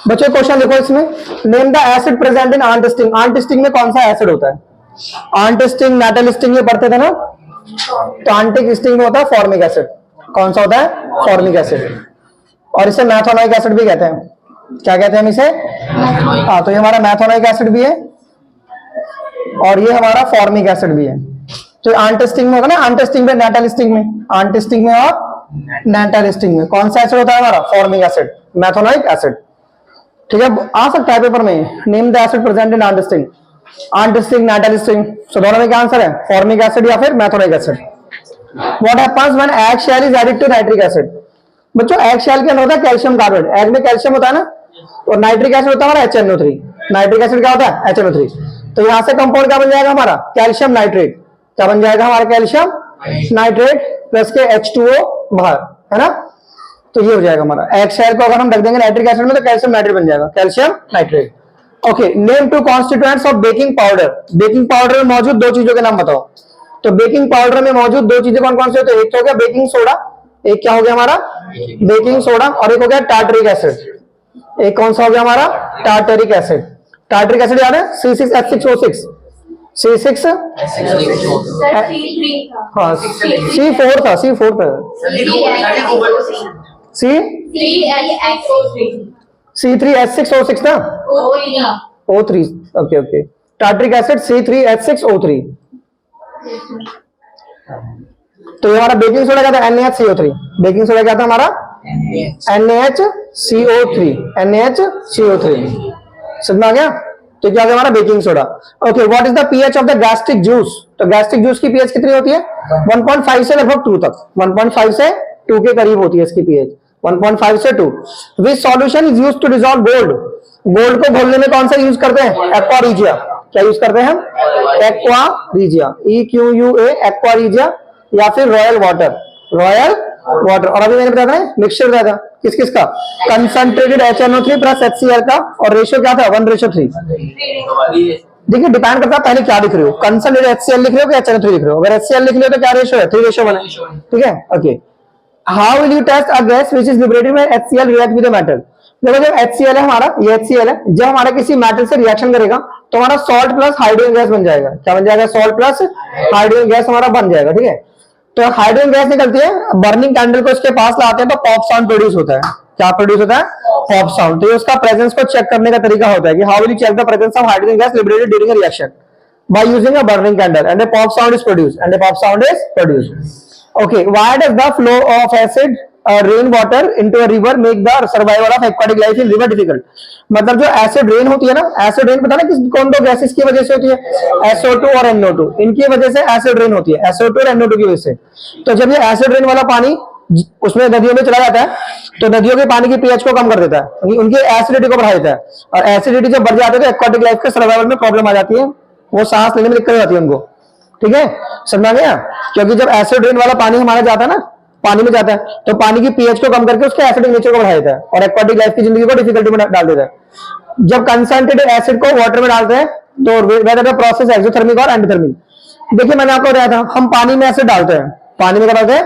बच्चों क्वेश्चन देखो इसमें, name the acid present in ant sting. Ant sting में कौन सा एसिड होता है? आंटिस्टिंग, मेटलिस्टिंग ये पढ़ते थे ना, तो आंटिस्टिंग में होता है फॉर्मिक एसिड। कौन सा होता है? Formic acid. और इसे मैथोनोइक एसिड भी कहते हैं। क्या कहते हैं हम इसे? हाँ, तो ये हमारा मैथोनोइक एसिड भी है और ये हमारा फॉर्मिक एसिड भी है। तो आंटिस्टिंग में होगा ना, आंटिस्टिंग में, नेटालिस्टिंग में, आंटिस्टिंग में और नेटालिस्टिंग में कौन सा एसिड होता है हमारा? Formic acid, methanoic acid. ठीक है, आ सकता है पेपर में, name the acid present in ant sting, ant sting, nettle sting. So दोनों में क्या आंसर है? फॉर्मिक एसिड या फिर methanoic acid. What happens when egg shell is added to nitric acid? बच्चों एग शेल के अंदर होता है कैल्शियम कार्बोनेट। एग में कैल्शियम होता है ना, और नाइट्रिक एसिड होता है हमारा HNO3। नाइट्रिक एसिड क्या होता है? HNO3। तो यहां से कंपाउंड क्या बन जाएगा हमारा? Calcium nitrate. क्या बन जाएगा हमारा? कैल्शियम नाइट्रेट प्लस के H2O बाहर, है ना। तो ये हो जाएगा हमारा एग शेल को अगर हम रख देंगे नाइट्रिक एसिड में तो कैल्शियम नाइट्रेट बन जाएगा, calcium nitrate. Okay, name two constituents of baking powder. Baking powder में मौजूद दो चीजों के नाम बताओ। तो बेकिंग पाउडर में मौजूद दो चीजें कौन कौन सी होती है? एक हो गया बेकिंग सोडा, एक क्या हो गया हमारा? बेकिंग सोडा, और एक हो गया टार्टरिक एसिड। एक कौन सा हो गया हमारा? Tartaric acid. टार्टरिक एसिड याद है? C6H6O6। C6 हाँ, C4 था, C4 था, C3H6O6 था, O3। Okay okay, tartaric acid C3H6O3। तो ये हमारा बेकिंग सोडा क्या था? NaHCO3। बेकिंग सोडा क्या था हमारा? NaHCO3, NaHCO3। समझ में आ गया? तो क्या है हमारा? Baking soda. Okay, what is the pH of the gastric juice? तो गैस्ट्रिक जूस की पीएच कितनी होती है? 1.5 से लगभग 2 तक। 1.5 से 2 के करीब होती है इसकी पीएच, 1.5 से 2। Which solution is used to dissolve gold? Gold को घोलने में कौन सा यूज करते हैं? Aqua regia. क्या यूज करते हैं हम? Aqua regia, EQUA, aqua regia, या फिर रॉयल वाटर, रॉयल वाटर। और अभी मैंने बताया था मिक्सचर बताया था किस किस का? कंसंट्रेटेड HNO3 प्लस HCl का, और रेशियो क्या था? 1:3। देखिए डिपेंड करता है पहले क्या लिख रहे हो, कंसंट्रेटेड HCl लिख रहे हो कि HNO3 लिख रहे हो। अगर HCl लिख रहे हो तो क्या रेशियो है? 3:1 है। ठीक है, okay. How will you test a gas which is liberated when HCl react with the metal? देखो जब HCl है हमारा, ये HCl है, जब हमारा किसी मेटल से रिएक्शन करेगा तो हमारा सॉल्ट प्लस हाइड्रोजन गैस बन जाएगा। क्या बन जाएगा? सॉल्ट प्लस हाइड्रोजन गैस हमारा बन जाएगा। ठीक है, तो हाइड्रोजन गैस निकलती है, बर्निंग कैंडल को इसके पास लाते हैं तो पॉप साउंड प्रोड्यूस होता है। क्या प्रोड्यूस होता है? Pop sound. तो ये उसका प्रेजेंस को चेक करने का तरीका होता है कि how will you check the presence of hydrogen gas liberated during a reaction by using a burning candle and a pop sound is produced, and a pop sound is produced. Okay, why does the flow of acid rain water into a river make the survival of aquatic life in river difficult? मतलब जो acid rain होती है ना, acid rain पता ना किस कौन दो गैसेस की वजह से होती है? SO2 और NO2, इनकी वजह से एसिड रेन होती है, SO2 और NO2 की वजह से। तो जब ये एसिड रेन वाला पानी उसमें नदियों में चला जाता है तो नदियों के पानी की पीएच को कम कर देता है, उनकी एसिडिटी को बढ़ा देता है, और एसिडिटी जब बढ़ जाती है तो एक्वाटिक लाइफ के सर्वाइवल में प्रॉब्लम आ जाती है, वो सांस लेने में दिक्कत आती है उनको। ठीक है, समझ गया? क्योंकि जब एसिड रेन वाला पानी हमारा जाता है ना, पानी में जाता है तो पानी की पीएच को कम करके उसके एसिडिक नेचर को बढ़ा देता है और एक्वाटिक लाइफ की जिंदगी को डिफिकल्टी में डाल देता है। जब कंसंट्रेटेड एसिड को वाटर में डालते हैं तो वेदर द प्रोसेस एक्सोथर्मिक और एंडोथर्मिक। देखिए मैंने आपको बताया था हम पानी में एसिड डालते हैं, पानी में क्या डालते हैं?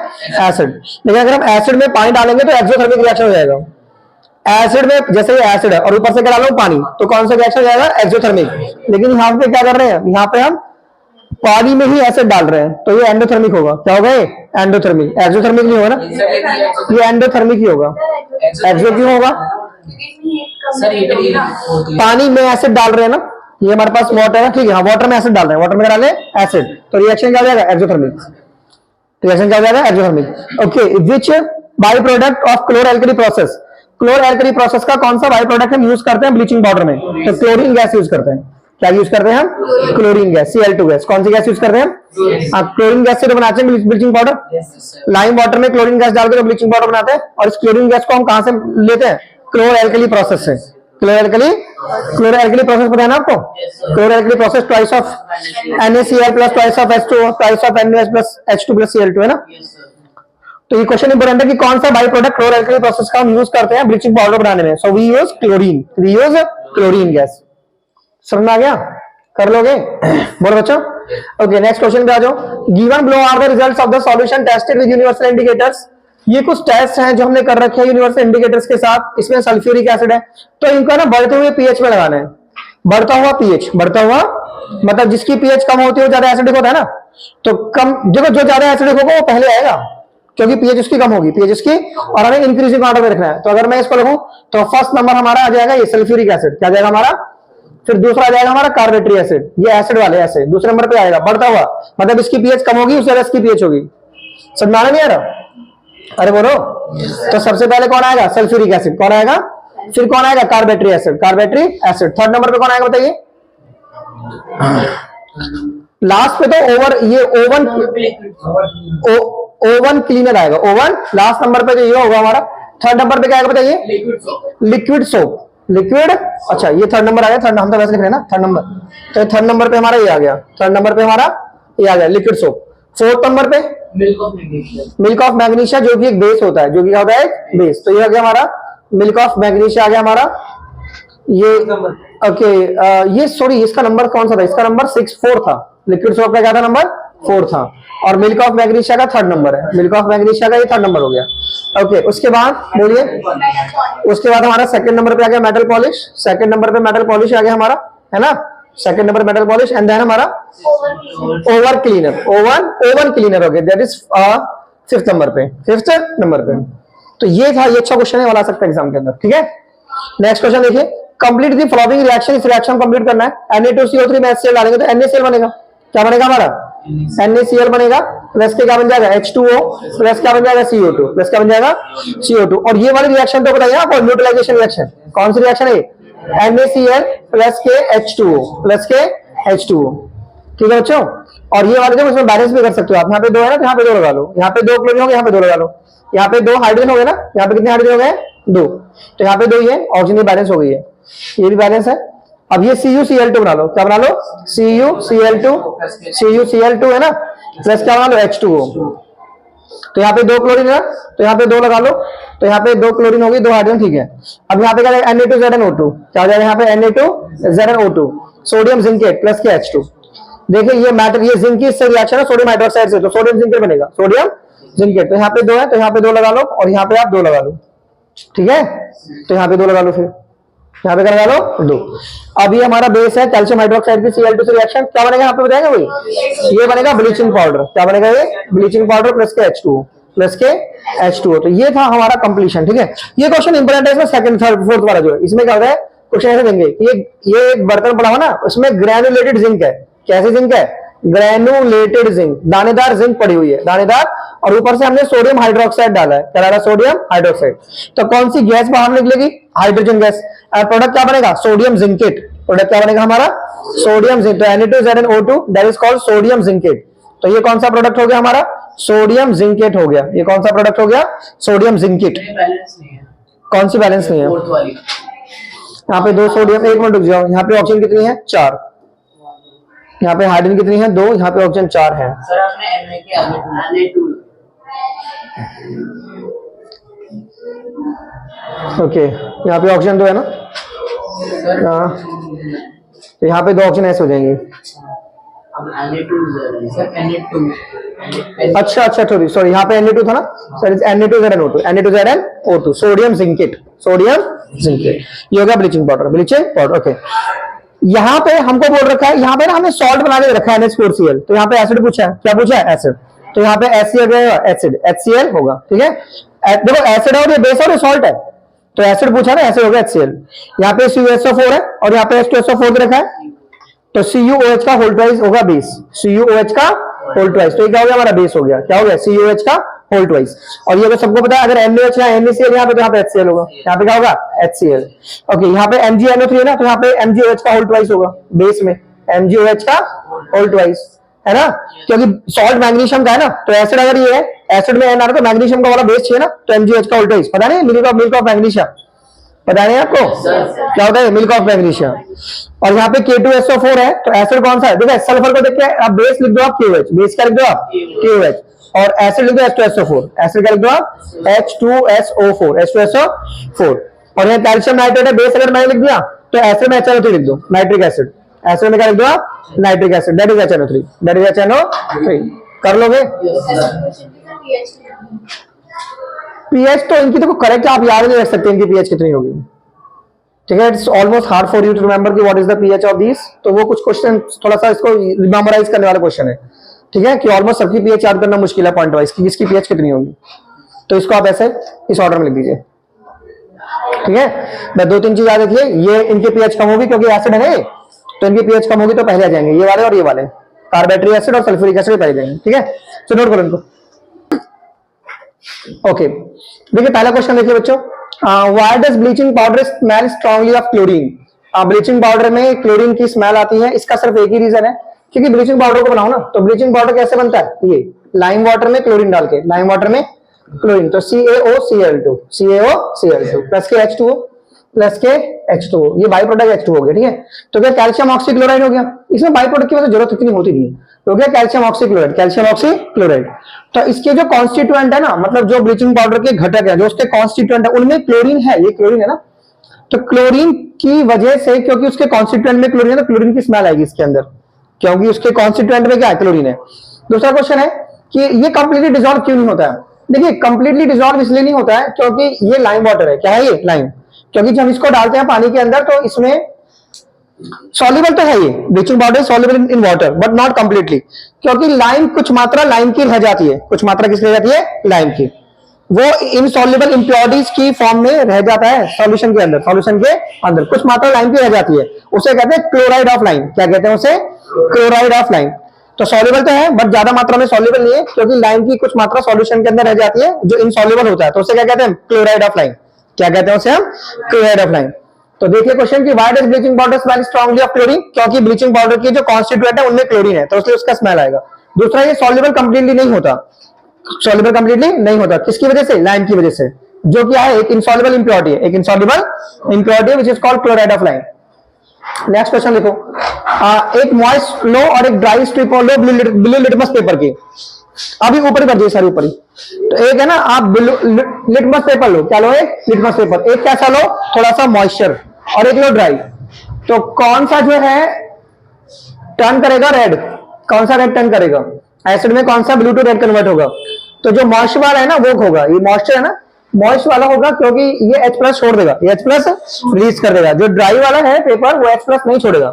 एसिड। लेकिन अगर हम एसिड में पानी डालेंगे तो एक्सोथर्मिक रिएक्शन हो जाएगा। एसिड में जैसे ये एसिड है और ऊपर से क्या डालो? पानी, तो कौन सा रिएक्शन हो जाएगा? एक्सोथर्मिक। लेकिन यहाँ पे क्या कर रहे हैं? यहाँ पे हम पानी में ही एसिड डाल रहे हैं तो ये एंडोथर्मिक होगा। क्या होगा ये? एंडोथर्मिक। एक्सोथर्मिक नहीं होगा ना, ये एंडोथर्मिक ही होगा। एक्सो क्यों होगा? पानी में एसिड डाल रहे हैं ना, ये हमारे पास वाटर है, ठीक है, वाटर में एसिड डाल रहे हैं, वाटर में डाले एसिड, तो रिएक्शन क्या हो जाएगा? एक्सोथर्मिक। रिएक्शन क्या हो जाएगा? Exothermic. Okay, which by product of chlor alkali process? Chlor alkali process का कौन सा बाई प्रोडक्ट हम यूज करते हैं ब्लीचिंग पाउडर में? तो क्लोरीन गैस यूज करते हैं। क्या यूज करते हैं हम? Chlorine gas, Cl2 gas. कौन सी गैस यूज करते हैं हम? क्लोरीन गैस से तो बनाते हैं ब्लीचिंग पाउडर। लाइम वाटर में क्लोरीन गैस डाल के ब्लीचिंग पाउडर बनाते हैं, और इस क्लोरीन गैस को हम कहां से लेते हैं? क्लोर एल्कली प्रोसेस से। क्लोर एल्कली प्रोसेस पता है ना आपको? Chlor alkali process twice of NaCl plus twice of H2O twice of NaOH plus H2 plus Cl2 है ना। तो ये क्वेश्चन इंपोर्टेंट है कि कौन सा by product chlor alkali process का हम यूज करते हैं ब्लीचिंग पाउडर बनाने में? So we use chlorine gas. समझ में आ गया? कर लोगे? बोलो बच्चों। ओके, नेक्स्ट क्वेश्चन पे आ जाओ। Given below are the results of the solution tested with universal indicators ये कुछ टेस्ट हैं जो हमने कर रखे हैं यूनिवर्सल इंडिकेटर्स के साथ। इसमें सल्फ्यूरिक एसिड है, तो इनको ना बढ़ते हुए पीएच में लगाना है। बढ़ता हुआ पीएच, बढ़ता हुआ मतलब जिसकी पीएच कम होती है वो ज्यादा एसिडिक होता है ना, तो कम देखो जो ज्यादा एसिडिक होगा वो पहले आएगा क्योंकि पीएच उसकी कम होगी, पीएच उसकी, और हमें इंक्रीजिंग ऑर्डर में रखना है। तो अगर मैं इसको लिखूं तो फर्स्ट नंबर हमारा आ जाएगा ये सल्फ्यूरिक एसिड, क्या जाएगा हमारा, फिर दूसरा आ जाएगा हमारा कार्बेट्री एसिड, ये एसिड वाले एसिड दूसरे नंबर पे आएगा बढ़ता हुआ, मतलब इसकी पीएच कम होगी उससे इसकी पीएच होगी। समझ में आ रहा नहीं आ रहा? अरे बोलो। तो सबसे पहले कौन आएगा, सल्फ्यूरिक एसिड, कौन आएगा, फिर कौन आएगा, कार्बेट्री एसिड, कार्बेट्री एसिड, थर्ड नंबर पे कौन आएगा बताइए, लास्ट पे तो ओवर, ये ओवन क्लीनर आएगा, ओवन लास्ट नंबर पे जो ये होगा हमारा। थर्ड नंबर पे क्या आएगा बताइए, लिक्विड सोप, लिक्विड, अच्छा ये थर्ड नंबर आ गया, थर्ड हम तो वैसे लिख रहे हैं ना थर्ड नंबर, तो थर्ड नंबर पे हमारा ये आ गया, थर्ड नंबर पे हमारा ये आ गया लिक्विड सोप। फोर्थ नंबर पे मिल्क ऑफ मैग्नीशिया, जो कि एक बेस होता है, जो कि क्या होता है एक बेस, तो ये आ गया हमारा मिल्क ऑफ मैग्नीशिया आ गया हमारा ये। ओके ये सॉरी इसका नंबर कौन सा था, इसका नंबर 6-4 था, लिक्विड सोप का क्या था, नंबर 4 था, और मिल्क ऑफ मैग्नीशिया का थर्ड नंबर है, मिल्क ऑफ मैग्नीशिया का ये थर्ड नंबर हो गया। ओके उसके बाद बोलिए, उसके बाद हमारा सेकंड नंबर पे आ गया मेटल पॉलिश, सेकंड नंबर पे मेटल पॉलिश आ गया हमारा, है ना, second number metal polish, and then हमारा ओवर क्लीनर, ओवन क्लीनर हो गया, दैट इज फिफ्थ नंबर पे, फिफ्थ नंबर पे। तो ये था, ये अच्छा क्वेश्चन है, वाला सकता है एग्जाम के अंदर, ठीक है। नेक्स्ट क्वेश्चन देखिए, कंप्लीट दी फॉलोइंग रिएक्शन, इस रिएक्शन कंप्लीट करना है। Na2CO3 में HCl डालेंगे तो NaCl बनेगा, क्या बनेगा हमारा, NaCl बनेगा, प्लस के क्या बन जाएगा H2O, प्लस क्या बन जाएगा CO2, प्लस क्या बन जाएगा CO2। और ये वाली रिएक्शन तो बताइए आपको, न्यूट्रलाइजेशन रिएक्शन, कौन सी रिएक्शन है, NaCl प्लस के H2O, प्लस के H2O, ठीक है बच्चों। और ये वाले जो इसमें बैलेंस भी कर सकते हो आप, यहाँ पे 2 है ना तो यहाँ पे 2 लगा लो, यहाँ पे 2 क्लोरीन हो गए, यहाँ पे 2 लगा लो, यहाँ पे 2 हाइड्रोजन हो गए ना, यहाँ पे कितने हाइड्रोजन हो गए, 2, तो यहाँ पे 2 ही है, ऑक्सीजन बैलेंस हो गई है, ये भी बैलेंस है। अब ये CuCl2 बना लो, क्या बना लो, CuCl2, CuCl2 है ना, प्लस क्या बना लो H2O, तो यहाँ पे 2 क्लोरीन है, तो यहाँ पे 2 लगा लो, तो यहाँ पे 2 क्लोरीन होगी, 2 हाइड्रोजन, ठीक है। अब यहाँ पे क्या जाएगा Na2ZnO2, क्या हो जाएगा यहाँ पे Na2ZnO2, सोडियम जिंकेट प्लस के H2। देखिए ये मैटर, ये जिंक की इससे रिएक्शन है सोडियम हाइड्रोक्साइड से, तो सोडियम जिंकेट बनेगा, सोडियम जिंकेट, तो यहाँ पे 2 है, तो यहाँ पे 2 लगा लो, और यहाँ पे आप 2 लगा लो, ठीक है, तो यहाँ पे 2 लगा लो, फिर यहाँ पे क्या लगा लो 2। अब ये हमारा बेस है कैल्शियम हाइड्रोक्साइड की Cl2 से रिएक्शन, क्या बनेगा यहाँ पे बताएंगे वही, ये बनेगा ब्लीचिंग पाउडर, क्या बनेगा ये ब्लीचिंग पाउडर प्लस के H2O, प्लस के H2O। तो ये था हमारा कंप्लीशन, ठीक है। ये क्वेश्चन इंपोर्टेंट है, इसमें सेकंड थर्ड फोर्थ वाला जो है, इसमें क्या होता है क्वेश्चन ऐसे देंगे, ये एक बर्तन पड़ा हुआ ना, उसमें ग्रेनुलेटेड जिंक है, कैसे जिंक है, ग्रेनुलेटेड जिंक, दानेदार जिंक पड़ी हुई है, दानेदार, और ऊपर से हमने सोडियम हाइड्रोक्साइड डाला है, क्या डाला, सोडियम हाइड्रोक्साइड। तो कौन सी गैस बाहर निकलेगी, हाइड्रोजन गैस, और प्रोडक्ट क्या बनेगा, सोडियम जिंकेट, प्रोडक्ट क्या बनेगा हमारा, सोडियम जिंक, तो Na2ZnO2 that is called sodium zincate. तो ये कौन सा प्रोडक्ट हो गया हमारा, सोडियम जिंकेट हो गया, ये कौन सा प्रोडक्ट हो गया, सोडियम जिंकेट। कौन सी बैलेंस नहीं है, यहाँ पे 2 सोडियम, 1 मिनट रुक जाओ, यहाँ पे ऑक्सीजन कितनी है 4, यहाँ पे हाइड्रोजन कितनी है 2, यहाँ पे ऑक्सीजन 4 है। सर आपने Na2 ओके यहाँ पे ऑक्सीजन 2 है ना, तो यहाँ पे 2 ऑक्सीजन ऐसे हो जाएंगे। अच्छा अच्छा सॉरी यहाँ पे Na2 था ना sir, Na2ZnO2, sodium zincate, sodium zincate, ये हो गया bleaching powder, bleaching powder. Okay यहाँ पे हमको बोल रखा है, यहाँ पे ना हमने सॉल्ट बना के रखा है NH4Cl, तो यहाँ पे एसिड पूछा है, क्या पूछा है एसिड, तो यहाँ पे HCl रहेगा, एसिड HCl होगा, ठीक है। देखो एसिड है और ये बेस और ये सॉल्ट है, तो एसिड पूछा ना, एसिड होगा HCl। यहाँ पे CuSO4 है और यहाँ पे H2SO4 रखा है, तो CuOH का होल ट्वाइस होगा बेस, CuOH का होल ट्वाइस, तो ये क्या हो गया हमारा बेस हो गया, क्या हो गया CuOH का होल ट्वाइस। और ये तो सबको पता है, अगर NaOH या NaCl यहाँ पे, तो यहाँ पे HCl होगा, यहाँ पे क्या होगा HCl। ओके यहाँ पे MgNO3 है ना, तो यहाँ पे MgOH का होल ट्वाइस होगा बेस में, MgOH का होल ट्वाइस, है ना, क्योंकि सॉल्ट मैग्नीशियम का है ना, तो एसिड अगर ये है, एसिड में N आ रहा है तो मैग्नीशियम का वाला बेस चाहिए ना, तो MgOH का होल ट्वाइस, पता नहीं मिल्क ऑफ मैग्नीशियम, पता नहीं आपको क्या होता है मिल्क ऑफ मैग्नीशियम। और यहाँ पे K2SO4 है, तो एसिड कौन सा है, देखो सल्फर को देख के आप बेस लिख दो, आप KOH, बेस क्या लिख दो आप KOH, और एसिड लिख दो H2SO4, एसिड क्या लिख दो आप H2SO4। और यहाँ कैल्शियम नाइट्रेट है, बेस अगर मैंने लिख दिया तो एसिड में HNO3 लिख दो, नाइट्रिक एसिड, एसिड में क्या लिख दो आप nitric acid, that is HNO3, that is HNO3, कर लोगे। पीएच तो इनकी देखो करेक्ट आप याद नहीं रख सकते इनकी पीएच कितनी होगी, ठीक है। It's almost hard for you to remember कि what is the pH of this, तो वो कुछ क्वेश्चन थोड़ा सा इसको मेमोराइज करने वाला क्वेश्चन है, ठीक है, कि ऑलमोस्ट सबकी पीएच याद करना मुश्किल है पॉइंट वाइज कि किसकी पीएच कितनी होगी। तो इसको आप ऐसे इस ऑर्डर में लिख दीजिए, ठीक है। मैं 2-3 चीज याद रखिए, ये इनके पीएच कम होगी क्योंकि एसिड है, तो इनकी पीएच कम होगी तो पहले आ जाएंगे ये वाले और ये वाले, कार्बोनेटिक एसिड और सल्फ्यूरिक एसिड पहले जाएंगे, ठीक है। तो नोट करो इनको। ओके, देखिए पहला क्वेश्चन देखिए बच्चों, why does bleaching powder smell strongly of chlorine. Bleaching powder में क्लोरीन की स्मेल आती है, इसका सिर्फ एक ही रीजन है, क्योंकि ब्लीचिंग पाउडर को बनाओ ना, तो ब्लीचिंग पाउडर कैसे बनता है, ये लाइम वाटर में क्लोरीन डाल के, लाइम वाटर में क्लोरीन, तो CaOCl2 प्लस के H2O प्लस के H2O, ये बाई प्रोडक्ट H2O हो गया, ठीक है। तो क्या कैल्शियम ऑक्सीक्लोराइड हो गया, इसमें बाई प्रोडक्ट की वजह जरूरत इतनी होती नहीं है, तो क्या कैल्शियम ऑक्सीक्लोराइड। तो इसके जो कॉन्स्टिट्यूएंट है ना, मतलब जो ब्लीचिंग पाउडर के घटक है, जो उसके कॉन्स्टिट्यूएंट है, उनमें क्लोरीन है, ये क्लोरीन है ना, तो क्लोरीन की वजह से, क्योंकि उसके कॉन्स्टिट्यूएंट में क्लोरीन है, तो क्लोरीन की स्मेल आएगी इसके अंदर, क्योंकि उसके कॉन्स्टिट्यूएंट में क्या है, क्लोरीन है। दूसरा क्वेश्चन है कि ये कंप्लीटली डिसॉल्व क्यों नहीं होता है। देखिए कंप्लीटली डिसॉल्व इसलिए नहीं होता है क्योंकि ये लाइम वाटर है, क्या है ये लाइम, क्योंकि जब इसको डालते हैं पानी के अंदर तो इसमें सॉल्युबल तो है, ये bleaching powder soluble in water but not completely, क्योंकि लाइम कुछ मात्रा लाइम की रह जाती है, कुछ मात्रा किसकी रह जाती है, लाइम की, वो इनसॉल्युबल इंप्योरिटीज की फॉर्म में रह जाता है सॉल्यूशन के अंदर कुछ मात्रा लाइम की रह जाती है, उसे कहते हैं क्लोराइड ऑफ लाइम। क्या कहते हैं उसे, क्लोराइड ऑफ लाइम। तो सॉल्युबल तो है बट ज्यादा मात्रा में सॉल्युबल नहीं है, क्योंकि लाइम की कुछ मात्रा सॉल्यूशन के अंदर रह जाती है जो इनसॉल्युबल होता है, तो उसे क्या कहते हैं, क्लोराइड ऑफ लाइम। क्या कहते हैं उसे हम, क्लोराइड ऑफ लाइम। तो देखिए क्वेश्चन की why does bleaching powder smell strongly of chlorine, क्योंकि ब्लीचिंग पाउडर की जो कॉन्स्टिट्यूएंट है उनमें क्लोरीन है, तो इसलिए उसका स्मेल आएगा। दूसरा, ये सॉल्युबल कंप्लीटली नहीं होता, किसकी वजह से, लाइम की वजह से, जो क्या है एक इनसॉल्युबल इंप्योरिटी है, which is called chloride of lime. Next question देखो, एक मॉइस्ट लो और एक ड्राई स्ट्रिप और लो ब्लू लिटमस पेपर की, अभी ऊपर ही कर दिए सारी ऊपर ही, तो एक है ना आप ब्लू लिटमस पेपर लो, क्या लो, एक लिटमस पेपर, एक कैसा लो, थोड़ा सा मॉइस्चर, और एक लो ड्राई, तो कौन सा जो है टर्न करेगा रेड, कौन सा रेड टर्न करेगा, एसिड में कौन सा ब्लू टू रेड कन्वर्ट होगा, तो जो मॉइस्चर वाला है ना वो होगा, ये मॉइस्चर है ना, मॉइस्ट वाला होगा, क्योंकि ये H+ छोड़ देगा, ये H+ रिलीज कर देगा। जो ड्राई वाला है पेपर वो H+ नहीं छोड़ेगा,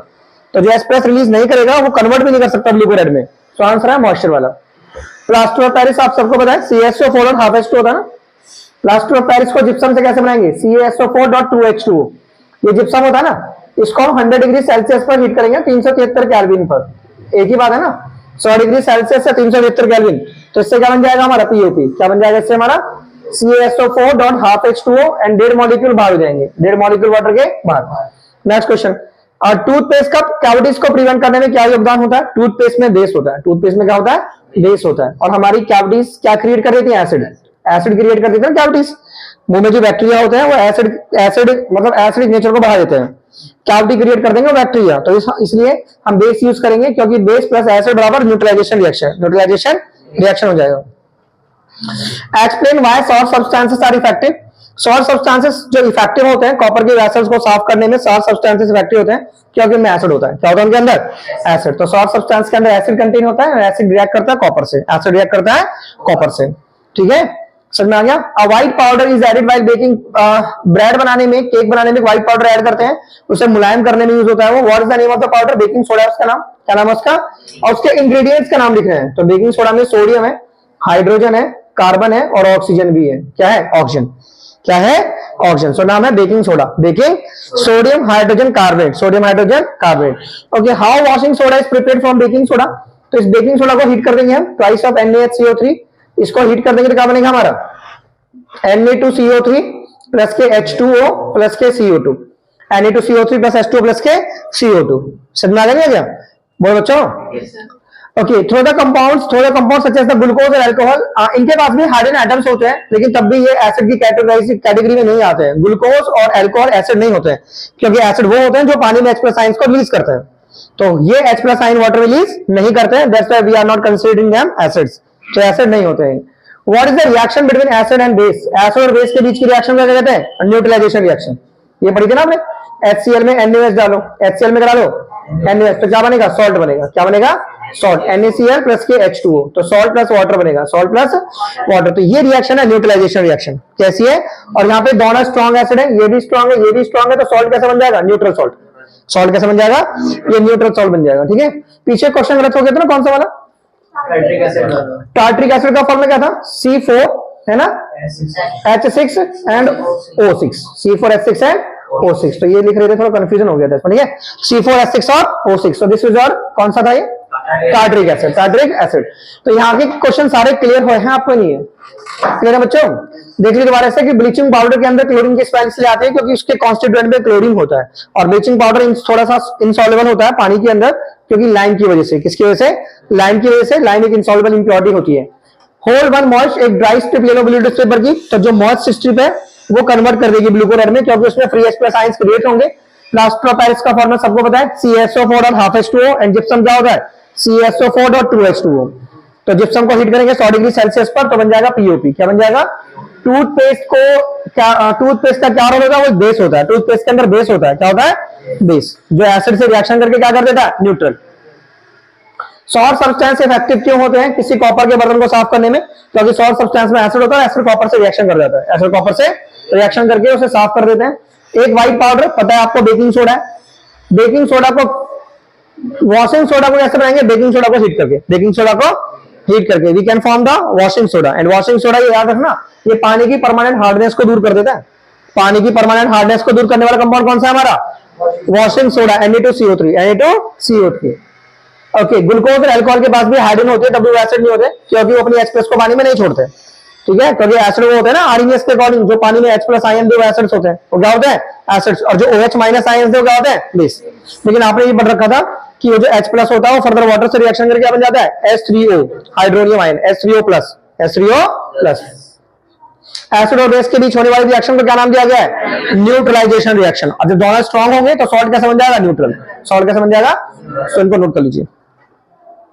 तो जो H+ रिलीज नहीं करेगा वो कन्वर्ट भी नहीं कर सकता ब्लू को रेड में, तो आंसर है मॉइस्चर वाला। प्लास्टर ऑफ पेरिस आप सबको पता है CaSO4 और हाफ H2 होता है ना, प्लास्टर ऑफ पेरिस को जिप्सम से कैसे बनाएंगे, CaSO4.2H2O, ये जिप्सम होता है ना, इसको हम 100 डिग्री सेल्सियस पर हीट करेंगे 373 केल्विन पर, एक ही बात है ना, 100 डिग्री सेल्सियस से 373 केल्विन, तो इससे क्या बन जाएगा हमारा POP, क्या बन जाएगा इससे हमारा CaSO4.2H2O एंड 1.5 मॉलिक्यूल बाहर हो जाएंगे, 1.5 मॉलिक्यूल वाटर के बाहर। नेक्स्ट क्वेश्चन, और टूथपेस्ट का कैविटीज को प्रिवेंट करने में क्या योगदान होता है, टूथपेस्ट में बेस होता है, टूथपेस्ट में क्या होता है, बेस होता है, और हमारी कैविटीज क्या क्रिएट कर देती है, एसिड क्रिएट कर देते हैं कैविटीज, मुंह में जो बैक्टीरिया होते हैं वो एसिड मतलब एसिडिक नेचर को बढ़ा देते हैं, कैविटी क्रिएट कर देंगे वो बैक्टीरिया, तो इसलिए हम बेस यूज करेंगे, क्योंकि बेस प्लस एसिड बराबर न्यूट्रलाइजेशन रिएक्शन हो जाएगा। Explain why salt substances are effective, salt substances जो इफेक्टिव होते हैं कॉपर के वेसल्स को साफ करने में, सॉल्ट सब्सटेंसेस इफेक्टिव होते हैं क्योंकि उनमें एसिड होता है, क्या होता है उनके अंदर, एसिड, तो सॉल्ट सब्सटेंस के अंदर एसिड कंटेन होता है, एसिड रिएक्ट करता है कॉपर से, एसिड रिएक्ट करता है कॉपर से, ठीक है, समझ में आ गया। A white powder is added while baking, bread बनाने में, केक बनाने में व्हाइट पाउडर ऐड करते हैं, उसे मुलायम करने में यूज होता है वो, what is the name of the powder, baking soda, उसका नाम क्या नाम है उसका, और उसके इंग्रेडिएंट्स का नाम लिख रहे हैं, तो बेकिंग सोडा में सोडियम है, हाइड्रोजन है, कार्बन है और ऑक्सीजन भी है, क्या है, ऑक्सीजन, क्या है, ऑक्सीजन, सो नाम है baking soda, baking sodium hydrogen carbonate. Okay, how washing soda is prepared from baking soda, तो इस बेकिंग सोडा को हीट कर देंगे हम, ट्वाइस ऑफ NaHCO3, इसको हीट कर देंगे तो क्या बनेगा हमारा Na2CO3 प्लस के H2O प्लस के CO2, Na2CO3 plus H2O plus के CO2, समझ में आ गया क्या, बोलो बच्चों। Okay, throw the compounds such as the glucose और अल्कोहल, इनके पास भी हाइड्रोजन एटम्स होते हैं, लेकिन तब भी ये एसिड की कैटेगरी में नहीं आते हैं, ग्लूकोज और अल्कोहल एसिड नहीं होते हैं, क्योंकि एसिड वो होते हैं जो पानी में H+ आयंस को रिलीज करते हैं, तो ये H+ आयन वाटर रिलीज नहीं करते हैं, that's why we are not considering them acids, तो एसिड नहीं होते हैं। What is the reaction between acid and base, acid और बेस के बीच की रिएक्शन क्या कहते हैं, न्यूट्रलाइजेशन रिएक्शन, ये पढ़ी थी ना आपने, HCl में NaOH डालो, HCl में करा लो NaOH, तो क्या बनेगा, सॉल्ट बनेगा, क्या बनेगा, सॉल्ट NaCl प्लस के H2O, तो सॉल्ट प्लस वाटर बनेगा, सॉल्ट प्लस वाटर। तो ये रिएक्शन है न्यूट्रलाइजेशन रिएक्शन। कैसी है? और यहाँ पे दोनों स्ट्रॉन्ग एसिड है, ये भी स्ट्रॉन्ग है, ये भी स्ट्रॉन्ग है, तो सॉल्ट कैसे बन जाएगा? Neutral salt. सॉल्ट कैसे बन जाएगा? ये न्यूट्रल सॉल्ट बन जाएगा। ठीक है, पीछे क्वेश्चन गलत हो गया था ना, कौन सा वाला? टार्ट्रिक एसिड का फॉर्मूला क्या था? C4 है ना, H6 and O6, C4H6 and O6। तो ये लिख रहे थे, थोड़ा कंफ्यूजन हो गया था इसमें। ठीक है, C4H6 और O6। तो दिस इज और कौन सा था ये? Tartaric acid, tartaric acid. तो यहाँ के क्वेश्चन सारे क्लियर हुए हैं, आपको नहीं है? क्लियर है बच्चों? देख लीजिए दोबारा से कि ब्लीचिंग पाउडर के अंदर क्लोरीन की स्मेल इसलिए आती है क्योंकि उसके कॉन्स्टिट्यूएंट में क्लोरीन होता है, और ब्लीचिंग पाउडर थोड़ा सा इनसॉल्युबल होता है पानी के अंदर, क्योंकि लाइम की वजह से। किसकी वजह से? लाइम की वजह से। लाइम एक इनसॉल्युबल इंप्योरिटी होती है। होल वन मॉइस्ट, एक ड्राई स्ट्रिप ले लो ब्लू पेपर की, तो जो मॉइस्ट स्ट्रिप है वो कन्वर्ट कर देगी ब्लू कलर में, क्योंकि उसमें फ्री H+ आयंस क्रिएट होंगे। प्लास्टर ऑफ पेरिस का फॉर्मूला सबको पता है, CaSO4 और हाफ H2O, एंड जिप्सम क्या होता है? CaSO4 और 2H2O। तो जिप्सम को हीट करेंगे 100 डिग्री सेल्सियस पर, तो बन जाएगा POP। क्या बन जाएगा? टूथपेस्ट का क्या रोल होता है? वो बेस होता है, टूथपेस्ट के अंदर बेस होता है। क्या होता है? बेस, जो एसिड से रिएक्शन करके क्या कर देता है? न्यूट्रल। सॉल्ट सब्सटेंस इफेक्टिव क्यों होते हैं किसी कॉपर के बर्तन को साफ करने में? क्योंकि सॉल्ट सब्सटेंस में एसिड होता है, एसिड कॉपर से रिएक्शन कर जाता है, एसिड कॉपर से रिएक्शन करके उसे साफ कर देते हैं। एक व्हाइट पाउडर, पता है आपको, बेकिंग सोडा है। बेकिंग सोडा को, वॉशिंग सोडा को कैसे बनाएंगे? बेकिंग सोडा को हीट करके, बेकिंग सोडा को हीट करके we can form the washing soda. And washing soda, ये याद रखना, ये पानी की परमानेंट हार्डनेस को दूर कर देता है। पानी की परमानेंट हार्डनेस को दूर करने वाला कंपाउंड कौन सा है हमारा? Washing soda, Na2CO3, Na2CO3। Okay, glucose और अल्कोहल के पास भी हाइड्रोजन होते हैं, W एसिड नहीं होते, क्योंकि वो अपनी H+ को पानी में नहीं छोड़ते। ठीक है, क्योंकि एसिड वो होते हैं ना ReS के अकॉर्डिंग, जो पानी में H+ आयन दे वो एसिड्स होते हैं, वो क्या होते हैं? एसिड्स। और जो OH- आयन दे वो क्या होते हैं? बेस। लेकिन आपने ये पढ़ रखा था कि वो जो H+ होता है वो फर्दर वाटर से रिएक्शन करके क्या बन जाता है? H3O, hydronium ion, H3O+। Acid और बेस के बीच होने वाली रिएक्शन को क्या नाम दिया गया है? Neutralization reaction. अब जब दोनों स्ट्रॉन्ग होंगे तो सॉल्ट कैसे बन जाएगा? न्यूट्रल। सॉल्ट कैसे बन जाएगा? तो इनको नोट कर लीजिए।